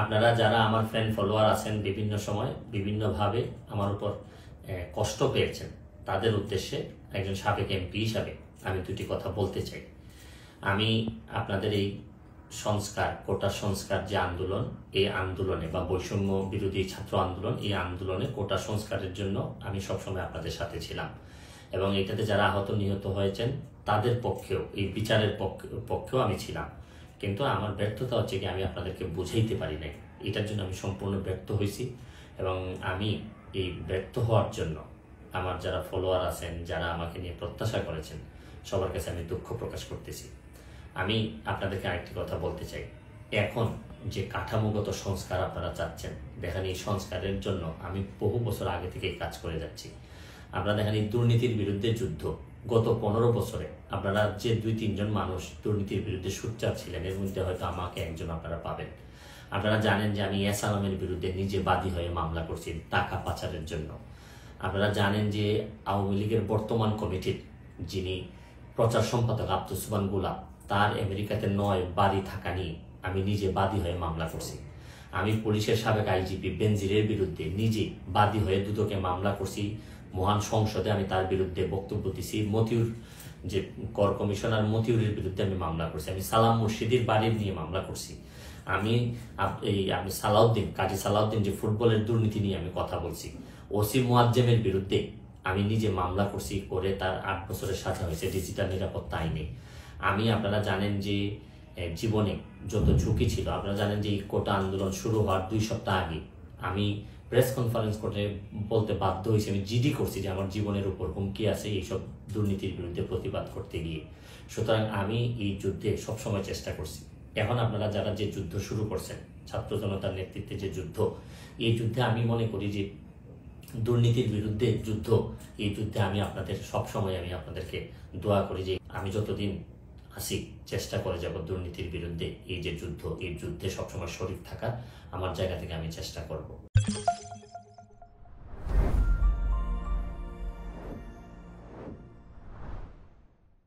আপনারা যারা আমার ফ্রেন্ড ফলোয়ার আছেন বিভিন্ন সময় বিভিন্নভাবে আমার উপর কষ্ট পেয়েছেন, তাদের উদ্দেশ্যে একজন সাবেক এমপি হিসাবে আমি দুটি কথা বলতে চাই। আমি আপনাদের এই সংস্কার, কোটা সংস্কার যে আন্দোলন, এই আন্দোলনে বা বৈষম্য বিরোধী ছাত্র আন্দোলন, এই আন্দোলনে কোটা সংস্কারের জন্য আমি সবসময় আপনাদের সাথে ছিলাম এবং এটাতে যারা আহত নিহত হয়েছেন তাদের পক্ষেও, এই বিচারের পক্ষেও আমি ছিলাম। কিন্তু আমার ব্যর্থতা হচ্ছে কি, আমি আপনাদেরকে বুঝাইতে পারি নাই। এটার জন্য আমি সম্পূর্ণ ব্যর্থ হয়েছি এবং আমি এই ব্যর্থ হওয়ার জন্য আমার যারা ফলোয়ার আছেন, যারা আমাকে নিয়ে প্রত্যাশা করেছেন, সবার কাছে আমি দুঃখ প্রকাশ করতেছি। আমি আপনাদেরকে আরেকটি কথা বলতে চাই। এখন যে কাঠামোগত সংস্কার আপনারা চাচ্ছেন, দেখেন এই সংস্কারের জন্য আমি বহু বছর আগে থেকেই কাজ করে যাচ্ছি। আপনারা দেখেন এই দুর্নীতির বিরুদ্ধে যুদ্ধ গত 15 বছরে আপনারা যে 2-3 জন মানুষ দুর্নীতির বিরুদ্ধে সোচ্চার ছিলেন, এর মধ্যে হয়তো আমাকে একজন আপনারা পাবেন। আপনারা জানেন যে আমি এস আলমের বিরুদ্ধে নিজে বাদী হয়ে মামলা করছি টাকা পাচারের জন্য। আপনারা জানেন যে আওয়ামী লীগের বর্তমান কমিটির যিনি প্রচার সম্পাদক আব্দুস সুবহান গোলাপ, তার আমেরিকাতে 9 বাড়ি থাকা নিয়ে আমি নিজে বাদী হয়ে মামলা করছি। আমি পুলিশের সাবেক আইজিপি বেনজিরের বিরুদ্ধে নিজে বাদী হয়ে দুদকে মামলা করছি। মহান সংসদে আমি তার বিরুদ্ধে বক্তব্য দিছি। মতিউর যে কর কমিশনার মতিউরের বিরুদ্ধে আমি মামলা করছি। আমি সালাম মুর্শিদির বাড়ির নিয়ে মামলা করছি। আমি আপনি সালাউদ্দিন, কাজী সালাউদ্দিন যে ফুটবলের দুর্নীতি নিয়ে আমি কথা বলছি। ওসি মুয়াজ্জেমের বিরুদ্ধে আমি নিজে মামলা করছি, করে তার 8 বছরের সাজা হয়েছে ডিজিটাল নিরাপত্তা আইনে। আমি, আপনারা জানেন যে জীবনে যত ঝুঁকি ছিল, আপনারা জানেন যে এই কোটা আন্দোলন শুরু হওয়ার 2 সপ্তাহ আগে আমি প্রেস কনফারেন্স করে বলতে বাধ্য হয়েছি, আমি জিডি করছি যে আমার জীবনের উপর হুমকি আছে এইসব দুর্নীতির বিরুদ্ধে প্রতিবাদ করতে গিয়ে। সুতরাং আমি এই যুদ্ধে সবসময় চেষ্টা করছি। এখন আপনারা যারা যে যুদ্ধ শুরু করছেন, ছাত্র জনতার নেতৃত্বে যে যুদ্ধ, এই যুদ্ধে আমি মনে করি যে দুর্নীতির বিরুদ্ধে যুদ্ধ, এই যুদ্ধে আমি আপনাদের সবসময় আমি আপনাদেরকে দোয়া করি যে আমি যতদিন আসি চেষ্টা করে যাব দুর্নীতির বিরুদ্ধে এই যে যুদ্ধ, এই যুদ্ধে সবসময় শরীক থাকার আমার জায়গা থেকে আমি চেষ্টা করব।